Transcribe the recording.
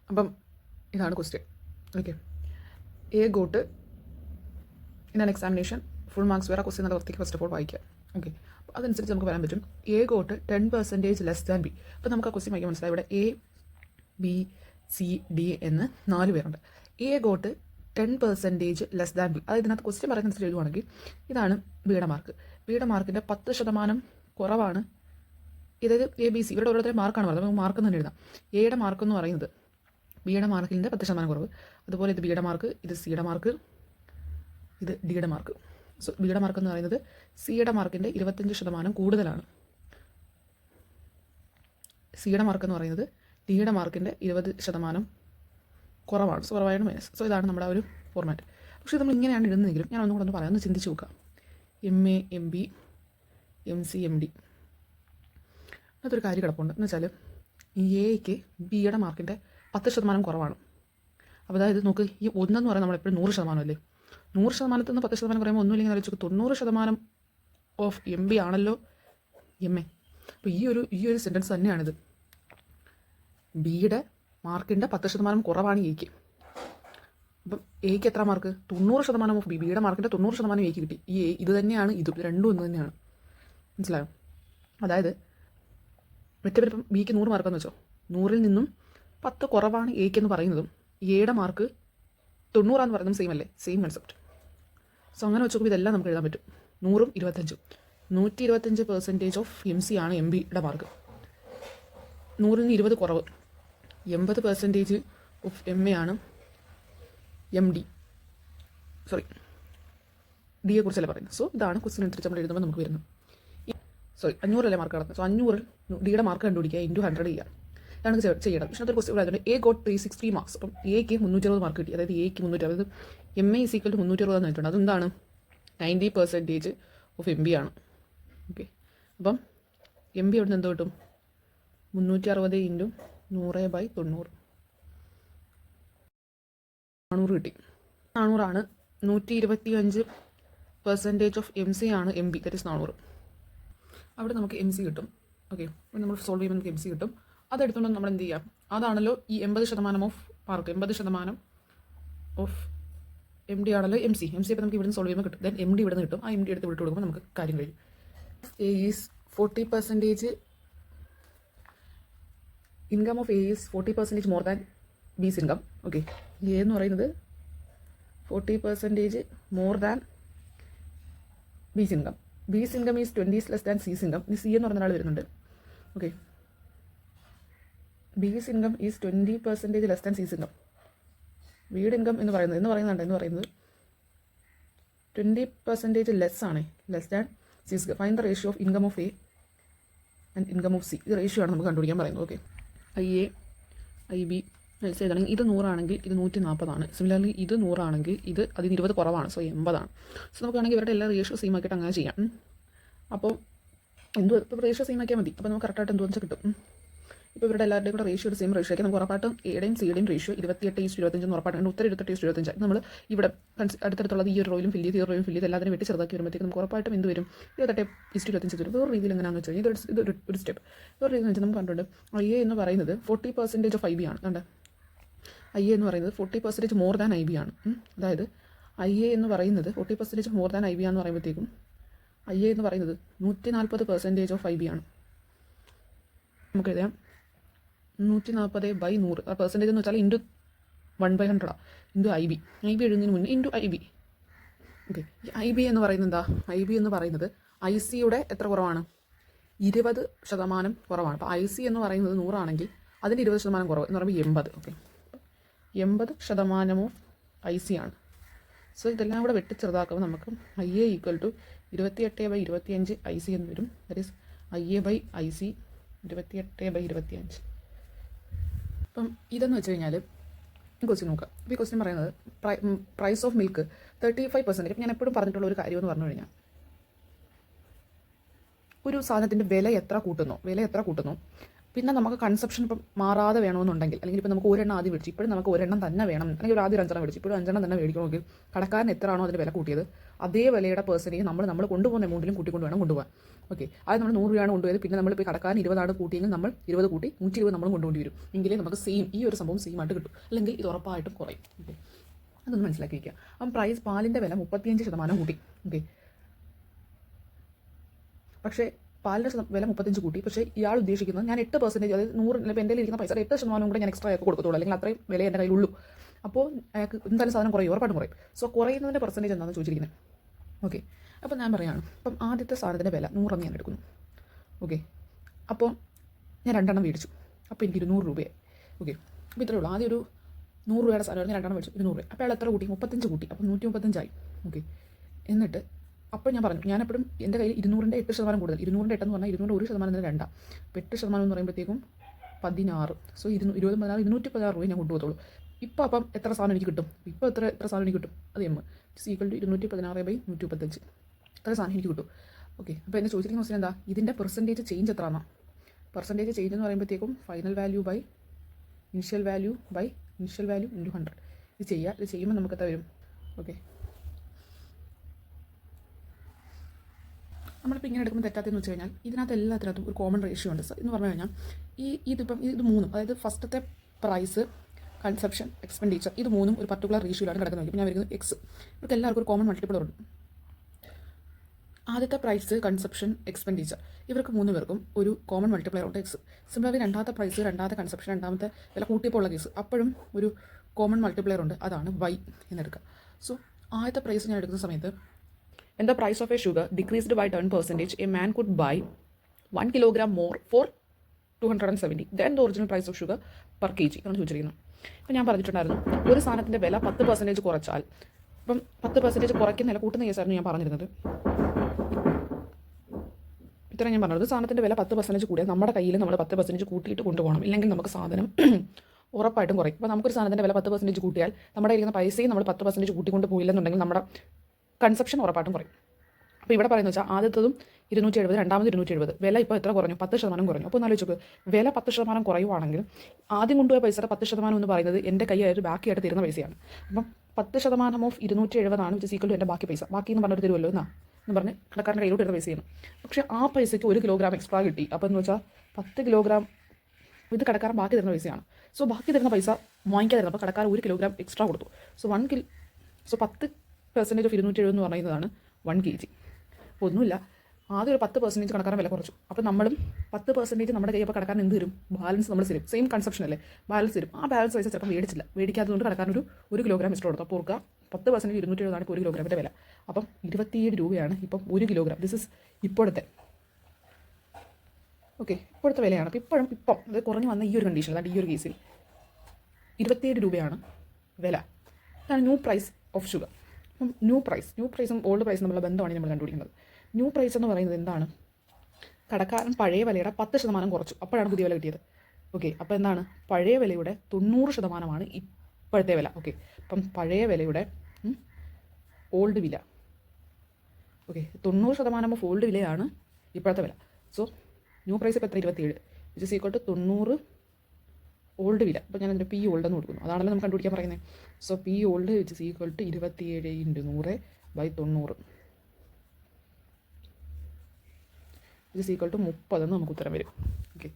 അപ്പം ഇതാണ് question. Okay, A got in an examination full marks വേറെ ക്വസ്റ്റ്യൻ നല്ല വൃത്തിക്ക് ഫസ്റ്റ് ഓഫ് ഓൾ വായിക്കുക. ഓക്കെ, അപ്പോൾ അതനുസരിച്ച് നമുക്ക് പറയാൻ പറ്റും A got 10% less than B. അപ്പോൾ നമുക്ക് ആ ക്വസ്റ്റ്യൻ വായിക്കാൻ മനസ്സിലായി. ഇവിടെ എ ബി സി ഡി എന്ന് 4 പേരുണ്ട്. A got 10% less than B. അത് ഇതിനകത്ത് ക്വസ്റ്റ്യൻ പറയുന്നതനുസരിച്ച് എഴുതുവാണെങ്കിൽ ഇതാണ് ബിയുടെ മാർക്ക്. ബിയുടെ മാർക്കിൻ്റെ 10% കുറവാണ്. ഇതായത് എ ബി സി ഇവരുടെ ഓരോരുത്തരും മാർക്കാണ് പറയുന്നത്. നമുക്ക് മാർക്ക് തന്നെ എഴുതാം. എയുടെ മാർക്ക് എന്ന് പറയുന്നത് ബിയുടെ മാർക്കിൻ്റെ 10% കുറവ്. അതുപോലെ ഇത് ബിയുടെ മാർക്ക്, ഇത് സിയുടെ മാർക്ക്, ഇത് ഡിയുടെ മാർക്ക്. സോ ബിയുടെ മാർക്ക് എന്ന് പറയുന്നത് സിയുടെ മാർക്കിൻ്റെ 25% കൂടുതലാണ്. സിയുടെ മാർക്ക് എന്ന് പറയുന്നത് ഡിയുടെ മാർക്കിൻ്റെ 20% കുറവാണ്. So കുറവായാണ് minus. സോ ഇതാണ് നമ്മുടെ ഒരു ഫോർമാറ്റ്. പക്ഷേ നമ്മൾ ഇങ്ങനെയാണ് ഇടുന്നതെങ്കിലും ഞാൻ ഒന്നും കൂടെ ഒന്ന് പറയാം, ഒന്ന് ചിന്തിച്ച് നോക്കാം. M A, M B, M C, M D. അതൊരു കാര്യം കിടപ്പുണ്ട് എന്ന് വെച്ചാൽ എക്ക് ബിയുടെ മാർക്കിൻ്റെ 10% കുറവാണ്. അപ്പോൾ അതായത് നോക്ക്, ഈ ഒന്നെന്ന് പറയുന്നത് നമ്മളെപ്പോഴും 100% അല്ലേ. 100% നിന്ന് 10% പറയുമ്പോൾ ഒന്നുമില്ലെങ്കിൽ ആലോചിച്ച് 90% ഓഫ് എം ബി ആണല്ലോ എം എ. അപ്പോൾ ഈ ഒരു സെൻറ്റൻസ് തന്നെയാണിത്. ബിയുടെ മാർക്കിൻ്റെ 10% കുറവാണ് എക്ക്. അപ്പം എക്ക് എത്ര മാർക്ക്? 90% ഓഫ് ബിയുടെ മാർക്കിൻ്റെ 90% എക്ക് കിട്ടി. ഇത് തന്നെയാണ് ഇതും, രണ്ടും ഒന്ന് തന്നെയാണ്. മനസ്സിലായോ? അതായത് മറ്റേവരിപ്പം ബിക്ക് 100 മാർക്കെന്ന് വെച്ചോ, 100-ൽ നിന്നും 10 കുറവാണ് എക്ക് എന്ന് പറയുന്നതും എയുടെ മാർക്ക് 90 പറയുന്നതും സെയിം അല്ലേ? Same concept. സോ അങ്ങനെ വെച്ച് നോക്കുമ്പോൾ ഇതെല്ലാം നമുക്ക് എഴുതാൻ പറ്റും. 100-ഉം 25-ഉം 125% ഓഫ് എം സി ആണ് എം ബിയുടെ മാർക്ക്. 100-ൽ നിന്ന് 20 കുറവ് 80% ഓഫ് എം എ ആണ് എം ഡി. ഡിയെ കുറിച്ചല്ലേ പറയുന്നത്. സോ ഇതാണ് ക്വസ്റ്റ്യൻ അനുസരിച്ച് നമ്മൾ എഴുതുമ്പോൾ നമുക്ക് വരുന്നത്. 500 മാർക്ക് കിടക്കുന്നത്. സോ 500-ൽ ഡിയുടെ മാർക്ക് കണ്ടുപിടിക്കുക, ഇൻറ്റു 100 ചെയ്യുക. ഇതാണ് ചെയ്യണം. പക്ഷേ അതൊരു ക്വസ്റ്റ്യൻ ആയതുകൊണ്ട് എ ഗോട്ട് 360 മാർക്സ്. അപ്പം എക്ക് 360 മാർക്ക് കിട്ടി. അതായത് എക്ക് 360, അതായത് എം എ ഈക്വൽ ടു 360 എന്ന് വെച്ചിട്ടുണ്ട്. അതെന്താണ്? 90% ഓഫ് എം ബി ആണ്. ഓക്കെ, അപ്പം എം ബി അവിടെ നിന്ന് എന്തോ കിട്ടും? 360 ഇൻറ്റു 100/90 400 കിട്ടി. 400 125% ഓഫ് എം സി ആണ് എം ബി, ദാറ്റ് ഇസ് 400. അവിടെ നമുക്ക് എം സി കിട്ടും. ഓക്കെ, നമ്മൾ സോൾവ് ചെയ്യുമ്പോൾ നമുക്ക് എം സി കിട്ടും. അതെടുത്തുകൊണ്ട് നമ്മൾ എന്ത് ചെയ്യാം? അതാണല്ലോ ഈ 80% off mark, 80% of M D ആണല്ലോ എം സി. അപ്പോൾ നമുക്ക് ഇവിടുന്ന് സോൾവ് ചെയ്യുമ്പോൾ കിട്ടും. ദെൻ എം ഡി ഇവിടെ നിന്ന് കിട്ടും. ആ എം ഡി എടുത്ത് വിട്ട് കൊടുക്കുമ്പോൾ നമുക്ക് കാര്യം കഴിയും. A is 40% income of A is 40% more than B's income. Okay, A എന്ന് പറയുന്നത് 40% more than B's income. B's income is 20 less than C's income. ഇനി സി എന്ന് പറയുന്ന ഒരാൾ വരുന്നുണ്ട്. Okay, B's income is 20% less than C's income. ബിയുടെ income എന്ന് പറയുന്നത് 20% ലെസ് ആണ്, less than C's. Find the ratio of income of A and income of C. ഇത് റേഷ്യോ ആണ് നമുക്ക് കണ്ടുപിടിക്കാൻ പറയുന്നത്. Okay, I A I B ചെയ്താണെങ്കിൽ ഇത് 100 ആണെങ്കിൽ ഇത് 140 ആണ്. സിമിലർലി ഇത് 100 ആണെങ്കിൽ ഇത് അതിന് 20 കുറവാണ്. സോ 80 ആണ്. സോ നമുക്കാണെങ്കിൽ ഇവരുടെ എല്ലാ റേഷ്യോ സെയിം ആക്കിയിട്ട് അങ്ങനെ ചെയ്യാം. അപ്പോൾ ഇപ്പോൾ റേഷ്യോ സെയിം ആക്കിയാൽ മതി. അപ്പോൾ നമുക്ക് കറക്റ്റായിട്ട് എന്തുവെച്ചാൽ കിട്ടും. ഇപ്പോൾ ഇവരുടെ എല്ലാവരുടെയും കൂടെ റേഷ്യോ സെയിം റേഷ്യോ ആക്കി നമുക്ക് ഉറപ്പായിട്ടും എയുടെയും സിയുടെയും റേഷ്യോ 28:25 ഉറപ്പായിട്ടുണ്ട്. ഉത്തരം 28:25. നമ്മൾ ഇവിടെ അടുത്തടുത്തുള്ളത് ഈ ഒരു റോയിലും ഫില്ല് ചെയ്ത് ഈ റോയിലും ഫില്ല് ചെയ്ത് എല്ലാത്തിനും വെട്ടി ചെറുതാക്കി വരുമ്പോഴത്തേക്കും നമുക്ക് ഉറപ്പായിട്ടും എന്ത് വരും? 28:25 വരും. വേറെ രീതിയിൽ എങ്ങനെയാണെന്ന് വെച്ചാൽ ഇതൊരു സ്റ്റെപ്പ്. വേറെ രീതിയിൽ വെച്ചാൽ നമുക്ക് കണ്ടുണ്ട് ഐ എ എന്ന് പറയുന്നത് 40% ഓഫ് ഐ ബി ആണ്. കണ്ടേ, ഐ എ എന്ന് പറയുന്നത് 40% മോർ ദാൻ ഐ ബി ആണ്. അതായത് ഐ എ എന്ന് പറയുന്നത് 40% മോർ ദാൻ ഐ ബി ആണെന്ന് പറയുമ്പോഴത്തേക്കും ഐ എ എന്ന് പറയുന്നത് 140% ഓഫ് ഐ ബി ആണ്. നമുക്ക് എഴുതാം 140/100. ആ പെർസെൻറ്റേജ് എന്ന് വെച്ചാൽ into 1/100 into I B. I B എഴുതുന്നതിന് മുന്നേ ഇൻറ്റു ഐ ബി. ഓക്കെ, ഈ ഐ ബി എന്ന് പറയുന്നത് എന്താ? ഐ ബി എന്ന് പറയുന്നത് ഐ സിയുടെ എത്ര കുറവാണ്? 20% കുറവാണ്. അപ്പോൾ ഐ സി എന്ന് പറയുന്നത് 100 ആണെങ്കിൽ അതിൻ്റെ 20% കുറവ് എന്ന് പറയുമ്പോൾ 80. ഓക്കെ, 80% ഓഫ് ഐ സി ആണ്. സോ ഇതെല്ലാം കൂടെ വെട്ടി ചെറുതാക്കുമ്പോൾ നമുക്ക് I A equal to 28/25 I C എന്ന് വരും. That is I A by I C 28/25. അപ്പം ഇതെന്ന് വെച്ച് കഴിഞ്ഞാൽ ക്വസ്റ്റ്യൻ നോക്കാം. ഇപ്പോൾ ഈ ക്വസ്റ്റ്യൻ പറയുന്നത് പ്രൈസ് ഓഫ് മിൽക്ക് 35%. ഇപ്പം ഞാൻ എപ്പോഴും പറഞ്ഞിട്ടുള്ള ഒരു കാര്യം എന്ന് പറഞ്ഞു കഴിഞ്ഞാൽ ഒരു സാധനത്തിൻ്റെ വില എത്ര കൂട്ടുന്നോ പിന്നെ നമുക്ക് കൺസെപ്ഷൻ ഇപ്പം മാറാതെ വേണമെന്നുണ്ടെങ്കിൽ, അല്ലെങ്കിൽ ഇപ്പോൾ നമുക്ക് ഒരെണ്ണം ആദ്യം മേടിച്ചു, ഇപ്പോഴും നമുക്ക് ഒരെണ്ണം തന്നെ വേണം, അല്ലെങ്കിൽ ഒരു ആദ്യം 5 മേടിച്ചു, ഇപ്പോഴും 5 തന്നെ മേടിക്കണമെങ്കിൽ കടക്കാരൻ എത്രയാണോ അതിൻ്റെ വില കൂട്ടിയത് അതേ വിലയുടെ പെർസെൻറ്റേജ് നമ്മൾ കൊണ്ടുപോകുന്ന എമൗണ്ടിലും കൂട്ടിക്കൊണ്ട് വേണം കൊണ്ടുപോകാൻ. ഓക്കെ, അത് നമ്മൾ 100 രൂപയാണ് കൊണ്ടുപോയത്, പിന്നെ നമ്മളിപ്പോൾ കടക്കാരൻ 20 കൂട്ടിയെങ്കിൽ നമ്മൾ 20 കൂട്ടി 120 നമ്മൾ കൊണ്ടുപോയി വരും. എങ്കിലേ നമുക്ക് ഈ ഒരു സംഭവം സെയിം ആയിട്ട് കിട്ടും, അല്ലെങ്കിൽ ഇത് ഉറപ്പായിട്ടും കുറയും. ഓക്കെ, അതൊന്ന് മനസ്സിലാക്കി വയ്ക്കുക. അപ്പം പാലിൻ്റെ വില 35% കൂട്ടി. ഓക്കെ, പക്ഷേ പാലിൻ്റെ വില 35 കൂട്ടി, പക്ഷേ ഇയാൾ ഉദ്ദേശിക്കുന്നത് ഞാൻ 8%, അതായത് 100, ഇപ്പോൾ എൻ്റെ ഇരിക്കുന്ന പൈസ 8% കൂടെ ഞാൻ എക്സ്ട്രാ ആക്കി കൊടുക്കത്തുള്ളൂ, അല്ലെങ്കിൽ അത്രയും വില എൻ്റെ കയ്യിലുള്ളൂ. അപ്പോൾ അയാൾക്ക് എന്തായാലും സാധനം കുറയും, ഉറപ്പായിട്ടും കുറയും. സോ കുറയുന്നതിൻ്റെ പെർസെൻറ്റേജ് എന്താണെന്ന് ചോദിച്ചിരിക്കുന്നത്. ഓക്കെ, അപ്പോൾ ഞാൻ പറയുകയാണ്, അപ്പം ആദ്യത്തെ സാധനത്തിൻ്റെ വില 100 ഞാൻ എടുക്കുന്നു. ഓക്കെ, അപ്പോൾ ഞാൻ 2 മേടിച്ചു, അപ്പോൾ എനിക്ക് 200 രൂപയായി. ഓക്കെ, അപ്പോൾ ഇത്രയേ ഉള്ളൂ. ആദ്യം ഒരു 100 രൂപയുടെ സാധനം ഞാൻ 2 മേടിച്ചു, 200 രൂപ. അപ്പോൾ അയാൾ എത്ര കൂട്ടി? 35 കൂട്ടി, അപ്പോൾ 135 ഓക്കെ, എന്നിട്ട് അപ്പോൾ ഞാൻ പറഞ്ഞു, ഞാനെപ്പോഴും എൻ്റെ കയ്യിൽ 200ൻ്റെ 8% കൂടുതൽ. 200ൻ്റെ 8 എന്ന് പറഞ്ഞാൽ 200 1% 2. അപ്പോൾ 8% എന്ന് പറയുമ്പോഴത്തേക്കും 16. സോ 20 16 216 രൂപ ഞാൻ കൊണ്ടുപോകത്തുള്ളൂ. ഇപ്പോൾ അപ്പം എത്ര സാധനം എനിക്ക് കിട്ടും? ഇപ്പോൾ എത്ര സാധനം എനിക്ക് കിട്ടും? അത് M = 216/135. എത്ര സാധനം എനിക്ക് കിട്ടും? ഓക്കെ, അപ്പോൾ എന്നെ ചോദിച്ചിരിക്കുന്ന ക്വസ്റ്റ്യൻ എന്താ? ഇതിൻ്റെ പെർസെൻറ്റേജ് ചേഞ്ച് എത്രയാണ്? പെർസെൻറ്റേജ് ചേഞ്ച് എന്ന് പറയുമ്പോഴത്തേക്കും final value by initial value into 100. ഇത് ചെയ്യുമ്പോൾ നമുക്ക് എത്ര വരും? ഓക്കെ, നമ്മളിപ്പോൾ ഇങ്ങനെ എടുക്കുമ്പോൾ തെറ്റാത്തതെന്ന് വെച്ച് കഴിഞ്ഞാൽ ഇതിനകത്ത് എല്ലാത്തിനകത്തും ഒരു കോമൺ റേഷ്യോ ഉണ്ട്. എന്ന് പറഞ്ഞു കഴിഞ്ഞാൽ ഇത് മൂന്നും, അതായത് ഫസ്റ്റത്തെ പ്രൈസ്, കൺസെപ്ഷൻ, എക്സ്പെൻഡിച്ചർ, ഇത് മൂന്നും ഒരു പർട്ടിക്കുലർ റേഷ്യോയിലാണ് കിടക്കുന്നത്. ഇപ്പോൾ ഞാൻ വരുന്നത് എക്സ്. ഇവർക്ക് എല്ലാവർക്കും ഒരു കോമൺ മൾട്ടിപ്പിളർ ഉണ്ട്. ആദ്യത്തെ പ്രൈസ്, കൺസെപ്ഷൻ, എക്സ്പെൻഡിച്ചർ, ഇവർക്ക് 3 പേർക്കും ഒരു കോമൺ മൾട്ടിപ്ലയർ ഉണ്ട് എക്സ്. സിമിലർലി രണ്ടാമത്തെ പ്രൈസ്, രണ്ടാമത്തെ കൺസെപ്ഷൻ, രണ്ടാമത്തെ വില കൂട്ടിയപ്പോൾ ഉള്ള കേസ്, അപ്പോഴും ഒരു കോമൺ മൾട്ടിപ്ലയർ ഉണ്ട്, അതാണ് വൈ എന്നെടുക്കുക. സോ ആദ്യത്തെ പ്രൈസ് ഞാൻ എടുക്കുന്ന സമയത്ത്, when the price of a sugar decreased by 10%, a man could buy 1 kilogram more for 270 than the original price of sugar per kg എന്നാണ് ചോദിച്ചിരിക്കുന്നത്. ഇപ്പോൾ ഞാൻ പറഞ്ഞിട്ടുണ്ടായിരുന്നു, ഒരു സാധനത്തിൻ്റെ വില 10% കുറച്ചാൽ, ഇപ്പം 10% കുറയ്ക്കുന്ന കൂട്ടുന്ന കേസായിരുന്നു ഞാൻ പറഞ്ഞിരുന്നത്. ഇത്ര ഞാൻ പറഞ്ഞത്, സാധനത്തിൻ്റെ വില 10% കൂടിയാൽ നമ്മുടെ കയ്യിൽ നമ്മൾ 10% കൂട്ടിയിട്ട് കൊണ്ടുപോകണം, ഇല്ലെങ്കിൽ നമുക്ക് സാധനം ഉറപ്പായിട്ടും കുറയും. അപ്പോൾ നമുക്കൊരു സാധനത്തിൻ്റെ വില 10% കൂട്ടിയാൽ നമ്മുടെ ഇരിക്കുന്ന പൈസയും നമ്മൾ 10% കൂട്ടിക്കൊണ്ട് പോയില്ലെന്നുണ്ടെങ്കിൽ നമ്മുടെ കൺസെപ്ഷൻ ഉറപ്പായിട്ടും കുറയും. അപ്പോൾ ഇവിടെ പറയുന്നത് വെച്ചാൽ ആദ്യത്തതും 270, രണ്ടാമത് 270, വില ഇപ്പോൾ എത്ര കുറഞ്ഞു? 10% കുറഞ്ഞു. അപ്പോൾ ആലോചിച്ച്, വില 10% കുറയുവാണെങ്കിൽ ആദ്യം കൊണ്ടുപോയ പൈസയുടെ 10% എന്ന് പറയുന്നത് എൻ്റെ കയ്യായിട്ട് ബാക്കിയായിട്ട് തരുന്ന പൈസയാണ്. അപ്പം 10% ഓഫ് 270 വിച്ച് ഈക്വൽ ടു എൻ്റെ ബാക്കി പൈസ. ബാക്കി എന്ന് പറഞ്ഞിട്ട് തരുമല്ലോ എന്ന് പറഞ്ഞ് കടക്കാരൻ്റെ കയ്യിലോട്ട് തരുന്ന പൈസയാണ്. പക്ഷേ ആ പൈസയ്ക്ക് 1 കിലോഗ്രാം എക്സ്ട്രാ കിട്ടി. അപ്പോൾ എന്ന് വെച്ചാൽ 10 കിലോഗ്രാം ഇത് കടക്കാരൻ ബാക്കി തരുന്ന പൈസയാണ്. സോ ബാക്കി തരുന്ന പൈസ വാങ്ങിക്കാതിരുന്നു, അപ്പോൾ കടക്കാരൻ 1 കിലോഗ്രാം എക്സ്ട്രാ കൊടുത്തു. സോ 10% ഓഫ് 270 എന്ന് പറയുന്നതാണ് 1 kg. അപ്പോൾ ഒന്നുമില്ല, ആദ്യം ഒരു 10% കടക്കാരൻ വില കുറച്ചു. അപ്പോൾ നമ്മളും 10% നമ്മുടെ കയ്യിൽ അപ്പോൾ കടക്കാരൻ എന്ത് തരും? ബാലൻസ് നമ്മൾ തരും. സെയിം കൺസെപ്ഷൻ അല്ലേ, ബാലൻസ് തരും. ആ ബാലൻസ് പൈസ ചിലപ്പോൾ മേടിക്കാത്തതുകൊണ്ട് കടക്കാരൻ ഒരു കിലോഗ്രാം എക്സ്ട്രാ കൊടുത്തു. അപ്പോൾ ഓർക്കുക, 10% 270 1 കിലോഗ്രാമിൻ്റെ വില. അപ്പം 27 രൂപയാണ് ഇപ്പം 1 കിലോഗ്രാം. ദിസ് ഇസ് ഇപ്പോഴത്തെ വിലയാണ്. അപ്പോൾ ഇപ്പം അത് കുറഞ്ഞു വന്ന ഈ ഒരു കണ്ടീഷൻ, അതായത് ഈ ഒരു കേസിൽ 27 രൂപയാണ് വില. ഇതാണ് ന്യൂ പ്രൈസ് ഓഫ് ഷുഗർ. അപ്പം ന്യൂ പ്രൈസും ഓൾഡ് പ്രൈസും തമ്മിലുള്ള ബന്ധമാണ് നമ്മൾ കണ്ടുപിടിക്കുന്നത്. ന്യൂ പ്രൈസ് എന്ന് പറയുന്നത് എന്താണ്? കടക്കാരൻ പഴയ വിലയുടെ 10% കുറച്ചു, അപ്പോഴാണ് പുതിയ വില കിട്ടിയത്. ഓക്കെ, അപ്പോൾ എന്താണ്? പഴയ വിലയുടെ 90% ഇപ്പോഴത്തെ വില. ഓക്കെ, അപ്പം പഴയ വിലയുടെ ഓൾഡ് വില. ഓക്കെ, 90% ഓഫ് ഓൾഡ് വിലയാണ് ഇപ്പോഴത്തെ വില. സോ ന്യൂ പ്രൈസ് ഇപ്പോൾ എത്ര? 27 which is equal to 90 old വില. അപ്പോൾ ഞാൻ അതിൻ്റെ പി ഓൾഡ് എന്ന് കൊടുക്കുന്നു, അതാണല്ലോ നമുക്ക് കണ്ടുപിടിക്കാൻ പറയുന്നത്. So P old which is equal to 27 × 100/90 which is equal to 30 എന്ന് നമുക്ക് ഉത്തരം വരും. ഓക്കെ.